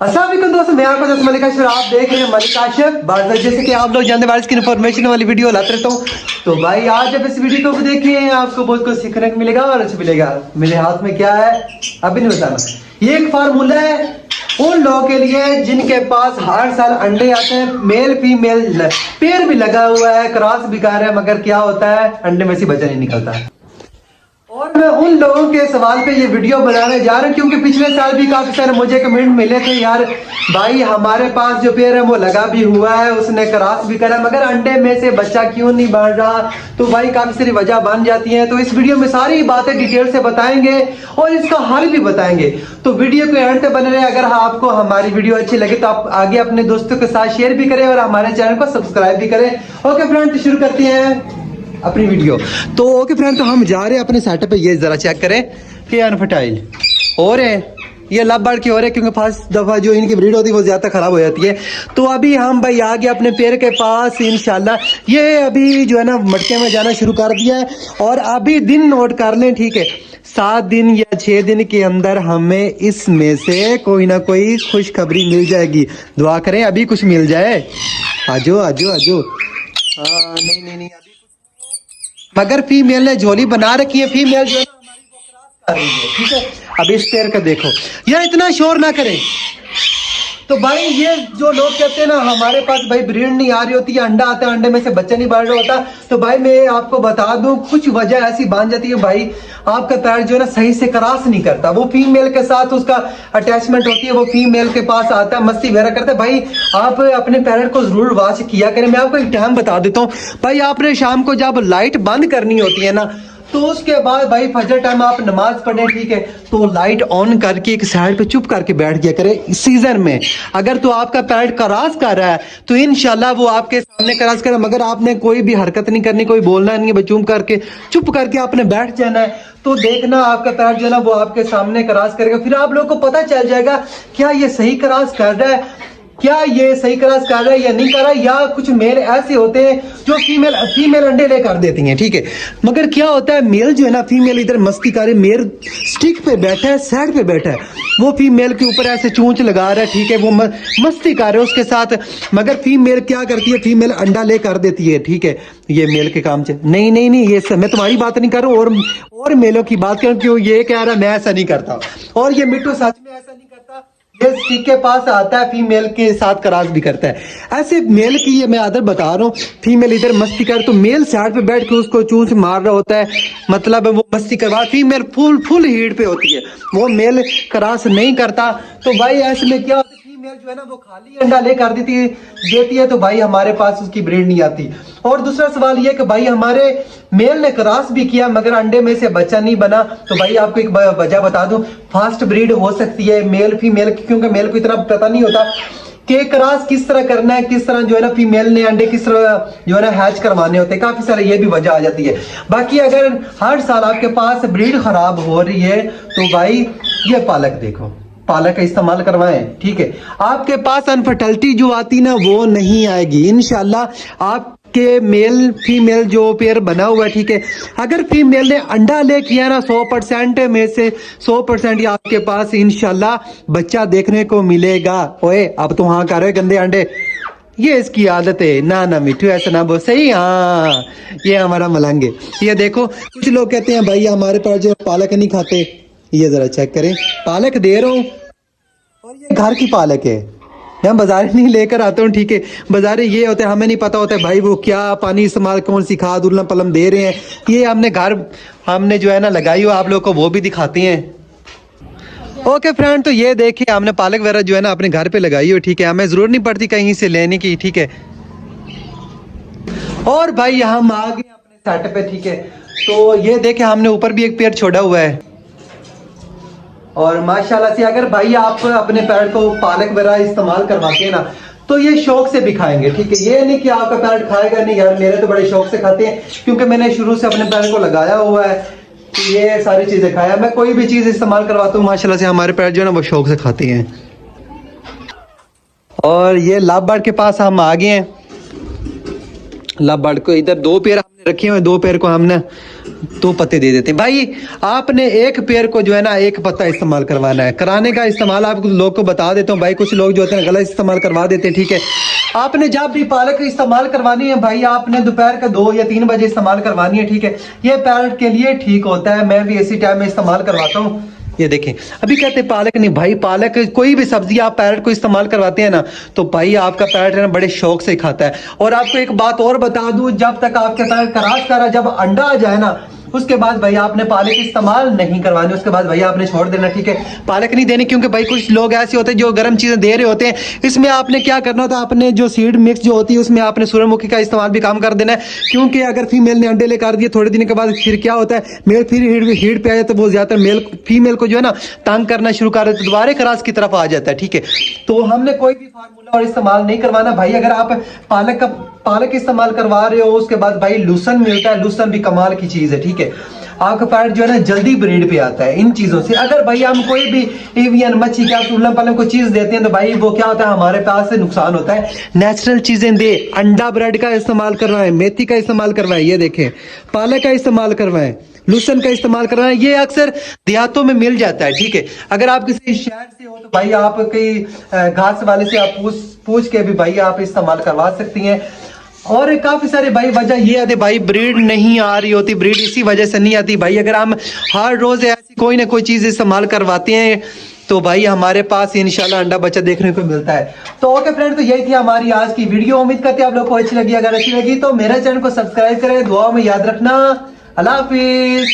अस्सलाम वालेकुम दोस्तों, मैं आपका दोस्त मलिक आशिफ। आप देख रहे हैं मलिक आशिफ बाजार। जैसे कि आप लोग जानते हैं, बारिश की इन्फॉर्मेशन वाली वीडियो लाते रहता हूँ। तो भाई आज जब इस वीडियो को देखिए आपको बहुत कुछ सीखने को मिलेगा और अच्छा मिलेगा। मेरे हाथ में क्या है अभी नहीं बताना। ये एक फार्मूला है उन लोगों के लिए जिनके पास हर साल अंडे आते हैं, मेल फीमेल पेयर भी लगा हुआ है, क्रॉस भी कर रहा है, मगर क्या होता है अंडे में से बच्चा नहीं निकलता। और मैं उन लोगों के सवाल पे ये वीडियो बनाने जा रहा हूँ क्योंकि पिछले साल भी काफी सारे मुझे कमेंट मिले थे, यार भाई हमारे पास जो पेयर है वो लगा भी हुआ है, उसने क्रॉस भी करा, मगर अंडे में से बच्चा क्यों नहीं बन रहा। तो भाई काफी सारी वजह बन जाती है। तो इस वीडियो में सारी बातें डिटेल से बताएंगे और इसका हल भी बताएंगे। तो वीडियो को एंड तक बने रहे। अगर आपको हमारी वीडियो अच्छी लगे तो आप आगे अपने दोस्तों के साथ शेयर भी करें और हमारे चैनल को सब्सक्राइब भी करें। ओके फ्रेंड, तो शुरू करते हैं अपनी वीडियो। तो ओके फ्रेंड, तो हम जा रहे हैं अपने सेटअप पे। ये जरा चेक करें कि अनफर्टाइल हो रहे हैं, ये लब बढ़ के हो रहे हैं क्योंकि फर्स्ट दफा जो इनकी ब्रीड होती है वो ज्यादा खराब हो जाती है। तो अभी हम भाई आ गए अपने पेड़ के पास इंशाल्लाह। ये अभी जो है ना मटके में जाना शुरू कर दिया है और अभी दिन नोट कर लें, ठीक है। 7 दिन या 6 दिन के अंदर हमें इसमें से कोई ना कोई खुशखबरी मिल जाएगी। दुआ करें अभी कुछ मिल जाए। आजो आजो आजो। नहीं नहीं नहीं, मगर फीमेल ने झोली बना रखी है। फीमेल जो है ना हमारी वो क्रॉस कर रही है, ठीक है। अब इस पेड़ का देखो यार, इतना शोर ना करें। तो भाई ये जो लोग कहते हैं ना हमारे पास भाई ब्रीड नहीं आ रही होती है, अंडा आता है अंडे में से बच्चा नहीं बढ़ रहा होता, तो भाई मैं आपको बता दूं कुछ वजह ऐसी बन जाती है। भाई आपका पैर जो है ना सही से क्रॉस नहीं करता, वो फीमेल के साथ उसका अटैचमेंट होती है, वो फीमेल के पास आता है, मस्ती वगैरह करता है। भाई आप अपने पैरेंट को जरूर वॉच किया करें। मैं आपको एक टाइम बता देता हूँ भाई, आपने शाम को जब लाइट बंद करनी होती है ना, तो उसके बाद भाई फजर टाइम आप नमाज पढ़े, ठीक है, तो लाइट ऑन करके एक साइड पे चुप करके बैठ गया करे। सीजन में अगर तो आपका पैर क्रॉस कर रहा है तो इंशाल्लाह वो आपके सामने क्रॉस करे, मगर आपने कोई भी हरकत नहीं करनी, कोई बोलना नहीं है, चुप करके आपने बैठ जाना है। तो देखना आपका पैर जो है ना वो आपके सामने क्रॉस करेगा, फिर आप लोगों को पता चल जाएगा क्या ये सही क्रॉस कर रहा है, क्या ये सही क्रॉस कर रहा है या नहीं कर रहा है। या कुछ मेल ऐसे होते हैं जो फीमेल अंडे ले कर देती हैं, ठीक है, मगर क्या होता है मेल जो है ना, फीमेल इधर मस्ती करे, मेल स्टिक पे बैठा है, साइड पे बैठा है, वो फीमेल के ऊपर ऐसे चूंच लगा रहा है, ठीक है, वो मस्ती कर रहे है उसके साथ, मगर फीमेल क्या करती है, फीमेल अंडा ले कर देती है, ठीक है। ये मेल के काम से नहीं नहीं नहीं, ये मैं तुम्हारी बात नहीं कर रहा हूँ और मेलों की बात कर, क्यों ये कह रहा मैं ऐसा नहीं करता और ये मिट्टू सच में ऐसा नहीं करता। ये स्टिक के पास आता है, फीमेल के साथ क्रॉस भी करता है। ऐसे मेल की ये मैं आदत बता रहा हूँ, फीमेल इधर मस्ती कर तो मेल साइड पे बैठ के उसको चूंच मार रहा होता है, मतलब वो मस्ती करवा, फीमेल फुल हीट पे होती है, वो मेल क्रॉस नहीं करता। तो भाई ऐसे में क्या होता है, फीमेल जो है ना वो खाली अंडा ले कर देती है, तो भाई हमारे पास उसकी ब्रीड नहीं आती। और दूसरा सवाल ये कि भाई हमारे मेल ने क्रॉस भी किया मगर अंडे में से बच्चा नहीं बना। तो भाई आपको एक वजह बता दूं, फास्ट ब्रीड हो सकती है मेल फीमेल की, क्योंकि मेल को इतना पता नहीं होता कि क्रॉस किस तरह करना है, किस तरह जो है ना फीमेल ने अंडे किस तरह जो है ना हैच करवाने होते हैं, काफी सारे ये भी वजह आ जाती है। बाकी अगर हर साल आपके पास ब्रीड खराब हो रही है तो भाई ये पालक देखो, पालक का इस्तेमाल करवाएं, ठीक है। आपके पास अनफर्टिलिटी जो आती ना वो नहीं आएगी इंशाल्लाह। आपके मेल फीमेल जो पेयर बना हुआ है, ठीक है, अगर फीमेल ने अंडा ले किया ना 100% में से 100% आपके पास इंशाल्लाह बच्चा देखने को मिलेगा। ओए अब तो हाँ कर रहे गंदे अंडे, ये इसकी आदत है। ना ना मिठू ऐसा ना बोल, सही, हाँ ये हमारा मलंग है। ये देखो कुछ लोग कहते हैं भाई हमारे पास जो पालक नहीं खाते, ये जरा चेक करें, पालक दे रहा हूं और ये घर की पालक है, मैं बाजार नहीं लेकर आता हूँ, ठीक है। बाजार ये होता है, हमें नहीं पता होता है भाई वो क्या पानी इस्तेमाल, कौन सी खाद उल्लम पलम दे रहे हैं। ये हमने जो है ना लगाई हो, आप लोग को वो भी दिखाते हैं। ओके फ्रेंड, तो ये देखिए हमने पालक वगैरह जो है ना अपने घर पे लगाई हो, ठीक है, हमें जरूरत नहीं पड़ती कहीं से लेने की, ठीक है। और भाई हम आ गए अपने सेटअप पे, ठीक है। तो ये देखे हमने ऊपर भी एक पेड़ छोड़ा हुआ है और माशाल्लाह से अगर भाई आप अपने पैरट को पालक वगैरह इस्तेमाल करवाते हैं ना तो ये शौक से भी खाएंगे, ठीक है। ये नहीं कि आपका पैरट खाएगा नहीं, यार मेरे तो बड़े शौक से खाते हैं क्योंकि मैंने शुरू से अपने पैरट को लगाया हुआ है, ये सारी चीजें खाया। मैं कोई भी चीज इस्तेमाल करवाता हूँ माशाल्लाह से हमारे पैरट जो है ना वो शौक से खाते हैं। और ये लाभ बर्ड के पास हम आ गए हैं। लाभ बर्ड को इधर 2 पेड़ हमने रखे हुए, 2 पेड़ को हमने तो पत्ते दे देते हैं। भाई आपने एक पेड़ को जो है ना एक पत्ता इस्तेमाल करवाना है। कराने का इस्तेमाल आप लोग को बता देता हूँ भाई, कुछ लोग जो होते हैं गलत इस्तेमाल करवा देते हैं, ठीक है। आपने जब भी पालक इस्तेमाल करवानी है भाई, आपने दोपहर का 2 या 3 बजे इस्तेमाल करवानी है, ठीक है। ये पैरट के लिए ठीक होता है, मैं भी इसी टाइम में इस्तेमाल करवाता हूँ। ये देखें, अभी कहते हैं पालक नहीं भाई, पालक कोई भी सब्जी आप पैरट को इस्तेमाल करवाते हैं ना, तो भाई आपका पैरट है ना बड़े शौक से खाता है। और आपको एक बात और बता दूं, जब तक आपके पैरट क्रॉस करा जब अंडा आ जाए ना, उसके बाद भाई आपने पालक इस्तेमाल नहीं करवानी, उसके बाद भाई आपने छोड़ देना, ठीक है। पालक नहीं देनी, क्योंकि भाई कुछ लोग ऐसे होते हैं जो गर्म चीजें दे रहे होते हैं। इसमें आपने क्या करना होता है, आपने जो सीड मिक्स जो होती है उसमें आपने सूरजमुखी का इस्तेमाल भी काम कर देना है। क्योंकि अगर फीमेल ने अंडे लेकर दिए, थोड़े दिन के बाद फिर क्या होता है, मेल फिर हीट पे आ जाता है, बहुत ज्यादा मेल फीमेल को जो है ना तंग करना शुरू कर देता है, दोबारा क्रॉस की तरफ आ जाता है, ठीक है। तो हमने कोई भी फार्मूला और इस्तेमाल नहीं करवाना भाई। अगर आप पालक इस्तेमाल करवा रहे हो, उसके बाद भाई लूसन मिलता है, लूसन भी कमाल की चीज है, ठीक है। आपका पैरट जो है ना जल्दी ब्रीड पे आता है इन चीजों से। अगर भाई हम कोई भी एवियन मच्छी क्या उल्लम पलम कोई चीज देते हैं, तो भाई वो क्या होता है, हमारे पास से नुकसान होता है। नेचुरल चीजें दे, अंडा ब्रेड का इस्तेमाल करवाएं, मेथी का इस्तेमाल करवाएं, ये देखें पालक का इस्तेमाल करवाएं, लूसन का इस्तेमाल करवाएं। ये अक्सर देहातों में मिल जाता है, ठीक है। अगर आप किसी शहर से हो तो भाई आप कई घास वाले से आप पूछ के भी भाई आप इस्तेमाल करवा सकती हैं। और काफी सारे भाई वजह ये आते भाई ब्रीड नहीं आ रही होती, ब्रीड इसी वजह से नहीं आती भाई। अगर हम हर रोज ऐसी कोई ना कोई चीज इस्तेमाल करवाते हैं तो भाई हमारे पास इंशाल्लाह अंडा बच्चा देखने को मिलता है। तो ओके फ्रेंड, तो यही थी हमारी आज की वीडियो। उम्मीद करते हैं आप लोग को अच्छी लगी। अगर अच्छी लगी तो मेरे चैनल को सब्सक्राइब करें, दुआ में याद रखना। अल्लाह हाफिज।